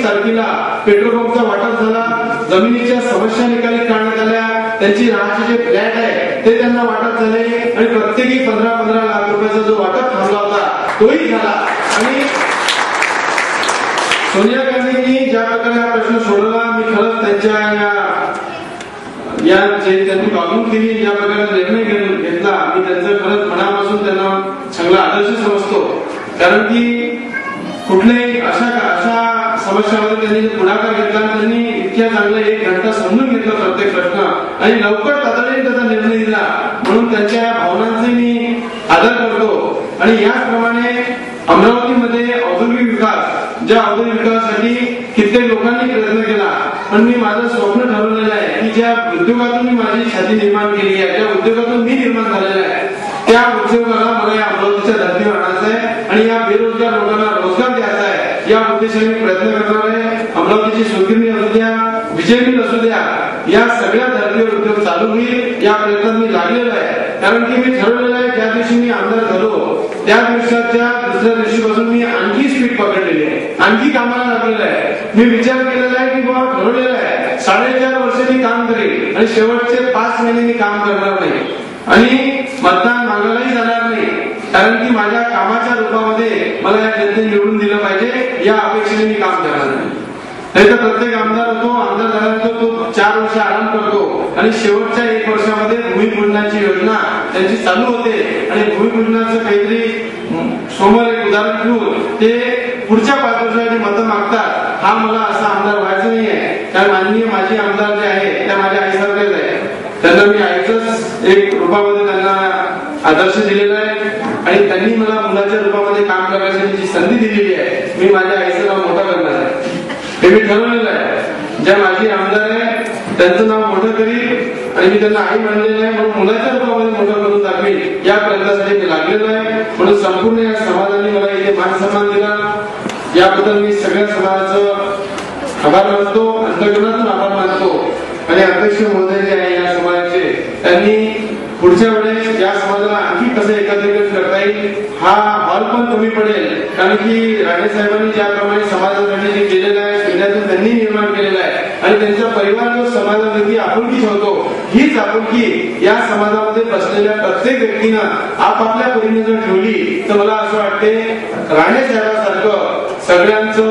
29 तारखेला पेट्रोल पंपचा वाटप झाला, जमिनीच्या समस्या निकाली काढण्यात आल्या, त्यांची राहण्याचे जे फ्लॅट आहे ते त्यांना वाटप झाले आणि प्रत्येकी 15-15 लाख रुपयाचा जो वाटप थांबला होता तोही झाला. आणि सोनिया गांधींनी ज्या प्रकारे हा प्रश्न सोडवला, मी खरंच त्यांच्या या त्यांनी वागणूक केली, ज्या प्रकारे निर्णय घेतला, मी त्यांचं खरंच मनापासून त्यांना चांगला आदर्श समजतो. कारण की कुठल्याही अशा समस्यामध्ये त्यांनी पुढाकार घेतला, त्यांनी इतक्या चांगला 1 घंटा समजून घेतला प्रत्येक प्रश्न आणि लवकर तातडीने त्याचा निर्णय दिला. म्हणून त्यांच्या भावनांचे मी आदर करतो. आणि याचप्रमाणे अमरावतीमध्ये औद्योगिक विकास, ज्या औद्योगिक विकासासाठी कित्येक लोकांनी प्रयत्न केला, पण मी माझं स्वप्न ठरवलेलं आहे की ज्या उद्योगातून मी माझी छाती निर्माण केली आहे, ज्या उद्योगातून मी निर्माण झालेला आहे, त्या उद्योगाला मला या अमरावतीच्या धर्तीवर आणायचं आहे आणि या बेरोजगार लोकांना रोजगार द्यायचा आहे. या उद्देशाने मी प्रयत्न करणार आहे. अमरावतीची सुकिर्णी असू द्या, विजय मिल असू द्या, या सगळ्या धर्तीवर उद्योग चालू होईल या प्रयत्नात मी लागलेलो आहे. कारण की मी ठरवलेलं आहे ज्या दिवशी मी आमदार झालो त्या दिवसाच्या दुसऱ्या दिवशीपासून मी आणखी स्पीड पकडलेली आहे, आणखी कामाला लागलेलं आहे. मी विचार केलेला आहे की बाबा ठरवलेलं आहे 4.5 वर्ष मी काम करेल आणि शेवटचे 5 महिने मी काम करणार नाही आणि मतदान मागायलाही जाणार नाही. कारण की माझ्या कामाच्या रूपामध्ये मला या जनतेने निवडून दिलं पाहिजे या अपेक्षेने मी काम करणार नाही. नाही तर प्रत्येक आमदार होतो, आमदार झाल्यानंतर तो 4 वर्ष आराम करतो आणि शेवटच्या 1 वर्षामध्ये भूमिपूजनाची योजना त्यांची चालू होते आणि भूमिपूजनाचं काहीतरी समोर एक उदाहरण घेऊन ते पुढच्या 5 वर्षासाठी मतं मागतात. हा मला असा आमदार व्हायचं नाहीये. कारण माननीय माझे आमदार जे आहे त्या माझ्या आईसारखेच आहे. त्यांना मी आईचंच एक रूपामध्ये त्यांना आदर्श दिलेला आहे आणि त्यांनी मला मुलाच्या रूपामध्ये काम करण्यासाठी जी संधी दिलेली आहे, मी माझ्या आईचं नाव मोठं करणार आहे. हे मी ठरवलेलं आहे. ज्या माझी आमदार आहे त्यांचं नाव मोठं करील आणि मी त्यांना आई मानलेलं आहे, म्हणून मुलाच्या रूपामध्ये मोठं करून दाखवेल या प्रयत्नासाठी मी लागलेलो आहे. म्हणून संपूर्ण या समाजाने मला इथे मान सन्मान दिला, याबद्दल मी सगळ्या समाजाचं आभार मानतो, अंतर्गतातून आभार मानतो. आणि अध्यक्ष महोदय जे आहे या समाजाचे, त्यांनी पुढच्या वेळेस या समाजाला आणखी कसं एकत्रीकरण करता येईल हा हॉल पण कमी पडेल. कारण की राणे साहेबांनी ज्याप्रमाणे समाजासाठी जे केलेलं आहे, शून्यातून त्यांनी निर्माण केलेलं आहे आणि त्यांचा परिवार जो समाजामध्ये आपुलकी ठेवतो, हीच आपुलकी या समाजामध्ये बसलेल्या प्रत्येक व्यक्तीनं आपापल्या परीने जर ठेवली तर मला असं वाटते राणे साहेबांसारखं सगळ्यांचं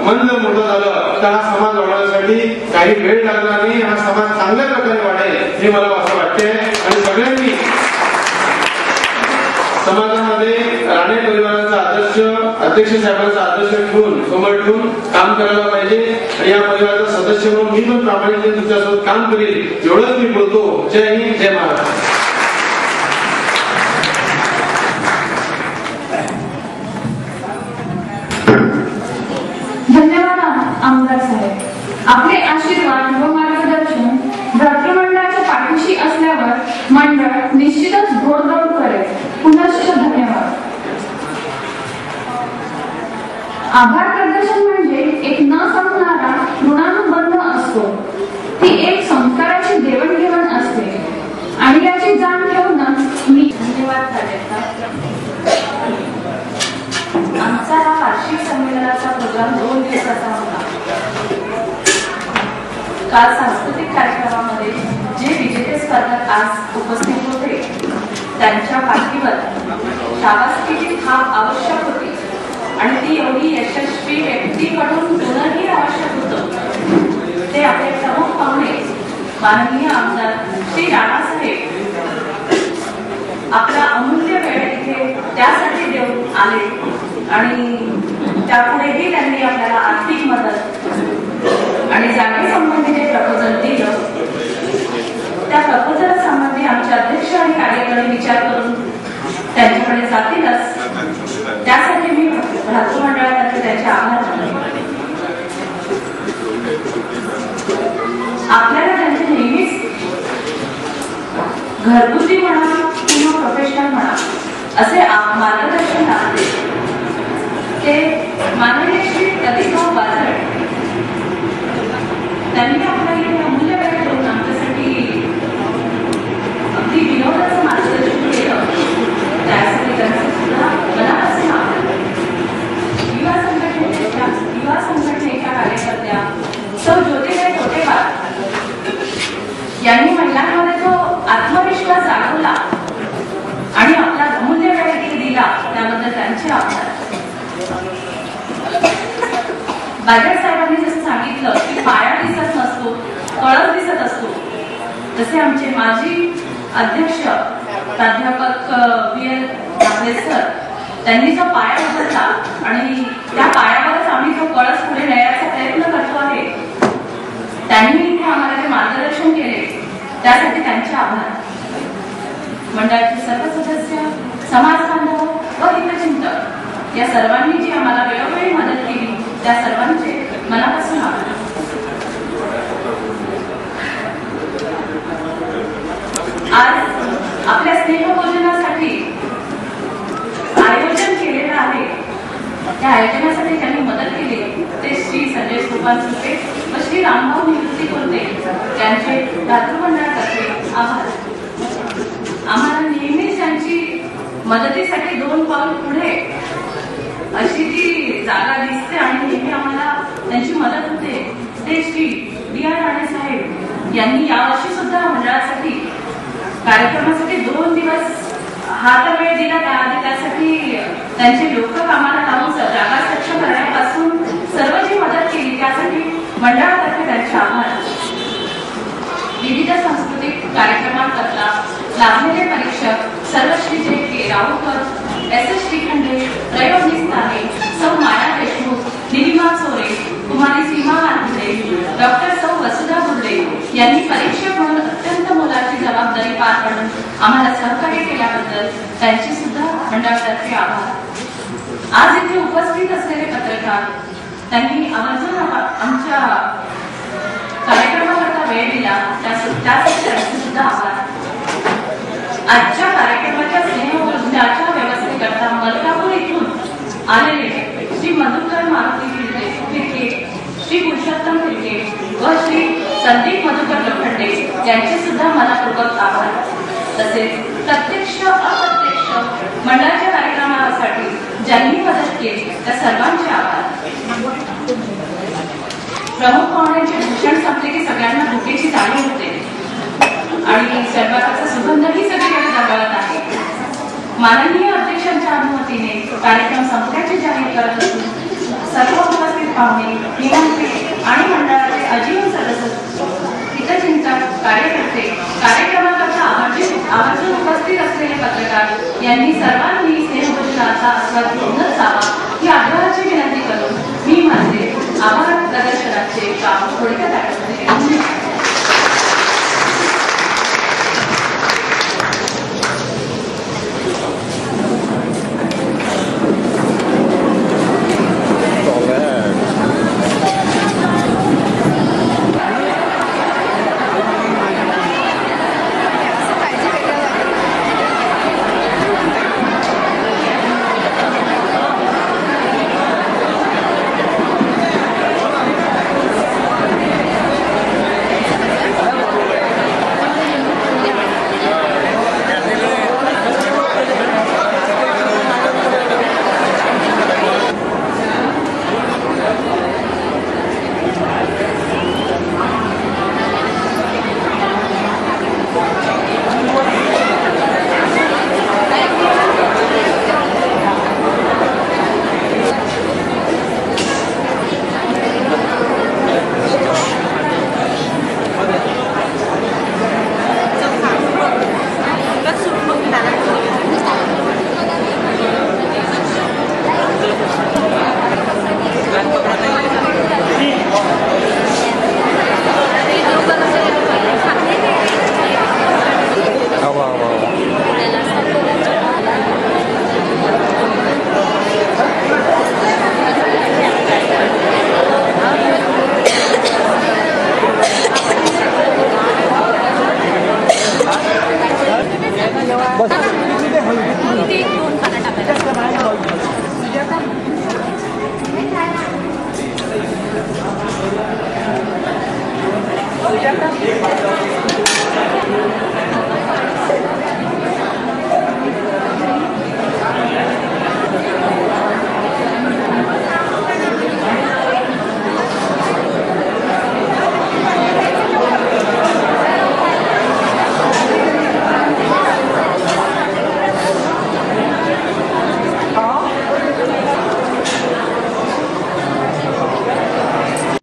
मन जर मोठं झालं तर हा समाज वाढवण्यासाठी काही वेळ लागणार नाही, हा समाज चांगल्या प्रकारे वाढेल हे मला असं वाटते. आणि सगळ्यांनी समाजामध्ये राणे परिवाराचा आदर्श, अध्यक्ष साहेबांचा आदर्श ठेवून समोर ठेवून काम करायला पाहिजे. आणि या परिवाराचा सदस्य म्हणून मी पण प्रामाणिकपणे तुमच्यासोबत काम करेल एवढंच मी बोलतो. जय हिंद, जय महाराष्ट्र. धन्यवाद आमदार साहेब. आपले आशीर्वाद व मार्गदर्शन भ्रातृमंडळाच्या पाठीशी असल्यावर मंडळ निश्चितच घोडदौड करेल. पुनश्च धन्यवाद. आभार प्रदर्शन म्हणजे एक न संपणारा ऋणानुबंध असतो. ती एक संस्काराची देवाणघेवाण असते आणि याची जाण ठेवूनच मी धन्यवाद साहेब. आमचा हा वार्षिक संमेलनाचा प्रोग्राम 2 दिवसाचा होता. काल सांस्कृतिक कार्यक्रमामध्ये जे विजेते स्पर्धक आज उपस्थित होते त्यांच्या पाठीवर शाबासकीची थाप आवश्यक होती आणि ती एवढी यशस्वी व्यक्तीकडून होणंही आवश्यक होतं. ते आपले प्रमुख पाहुणे माननीय आमदार श्री राणासाहेब आपला अमूल्य वेळ इथे त्यासाठी देऊन आले आणि त्यापुढेही त्यांनी आपल्याला आर्थिक मदत आणि जागे संबंधीचे प्रपोजल दिलं. त्या प्रपोजल संबंधी आमचे अध्यक्ष आणि कार्यकारी विचार करून त्यांच्याकडे जातीलच. त्यासाठी मी भ्रातृमंडळातर्फे त्यांचे आभार मानते. आपल्याला त्यांचे नेहमीच घरगुती म्हणा किंवा प्रोफेशनल म्हणा असे मार्गदर्शन लाभते. ते माननीय श्री प्रदीपभाऊ बाजार त्यांनी आपल्याला अमूल्य वेळ करून आमच्यासाठी अगदी विनोदाचं मार्गदर्शन केलं. त्यासाठी त्यांचं सुद्धा मनापासून आभार. युवा संघटनेच्या कार्यक्रमात बागेट साहेबांनी जसं सांगितलं की पाया दिसत नसतो, कळस दिसत असतो, तसे आमचे माजी अध्यक्ष प्राध्यापक VL कांबळे सर त्यांनी जो पाया उचलला आणि त्या पायावरच आम्ही जो कळस पुढे नेण्याचा प्रयत्न करतो आहे, त्यांनी आम्हाला ते मार्गदर्शन केले, त्यासाठी त्यांचे आभार. मंडळाचे सर्व सदस्य, समाज बांधव व हितचिंतक या सर्वांनी जी आम्हाला वेळोवेळी मदत केली त्या सर्वांचे मनापासून आभार. आज आपल्या स्नेहभोजनासाठी आयोजन केलेलं आहे, त्या आयोजनासाठी ज्यांनी मदत केली ते श्री संजय सोपान सुपे व श्री रामभाऊ निवृत्ती कोणते त्यांचे दातृमंडळातर्फे आभार. आम्हाला नेहमीच त्यांची मदतीसाठी 2 पाऊल पुढे अशी ती जागा दिसते आणि नेहमी आम्हाला त्यांची मदत होते. ते श्री DR राणे साहेब यांनी यावर्षी सुद्धा मंडळासाठी कार्यक्रमासाठी 2 दिवस हा तर वेळ दिला, त्यासाठी त्यांचे लोक कामाला लावून जागा स्वच्छ करण्यापासून सर्व जी मदत केली त्यासाठी मंडळातर्फे त्यांचे आभार. विविध सांस्कृतिक कार्यक्रमांकरता लाभलेले परीक्षक सर्वश्री J.K. राऊकर, SS श्रीखंडे, रयोनी स्थाने, सौ माया देशमुख, निलिमा चोरे, कुमारी सीमा आंधळे, डॉक्टर सौ वसुधा बुर्डे यांनी परीक्षक म्हणून अत्यंत मोलाची जबाबदारी पार पाडून आम्हाला सहकार्य केल्याबद्दल त्यांचे सुद्धा मंडळातर्फे आभार. आज इथे उपस्थित असलेले पत्रकार त्यांनी आवर्जून आमच्या कार्यक्रमाकरता वेळ दिला, त्यासाठी त्यांचे सुद्धा आभार. आजच्या कार्यक्रमाच्या स्नेहभोजनाच्या व्यवस्थेकरता मलकापूर इथून आलेले श्री मधुकर मारुती फिरके, श्री पुरुषोत्तम फिरके व श्री संदीप मधुकर लोखंडे यांचे सुद्धा मनापूर्वक आभार. तसेच प्रत्यक्ष अप्रत्यक्ष मंडळाच्या कार्यक्रमासाठी ज्यांनी मदत केली त्या सर्वांचे आभार. प्रमुख पाहुण्यांचे भूषण संपले की सगळ्यांना भुकेची जाणीव होते आणि स्वयंपाकाचा सुगंधही सगळीकडे दरवळत आहे. माननीय अध्यक्षांच्या अनुमतीने कार्यक्रम संपल्याचे जाहीर करत असून सर्व उपस्थित पाहुणे, निमंत्रित आणि मंडळाचे आजीवन सदस्य, हितचिंतक, कार्यकर्ते, कार्यक्रमाकरता आवर्जून उपस्थित असलेले पत्रकार यांनी सर्वांनी स्नेहभोजनाचा आस्वाद घेऊनच जावा ही आग्रहाची विनंती करून मी माझे आभार प्रदर्शनाचे काम थोडक्यात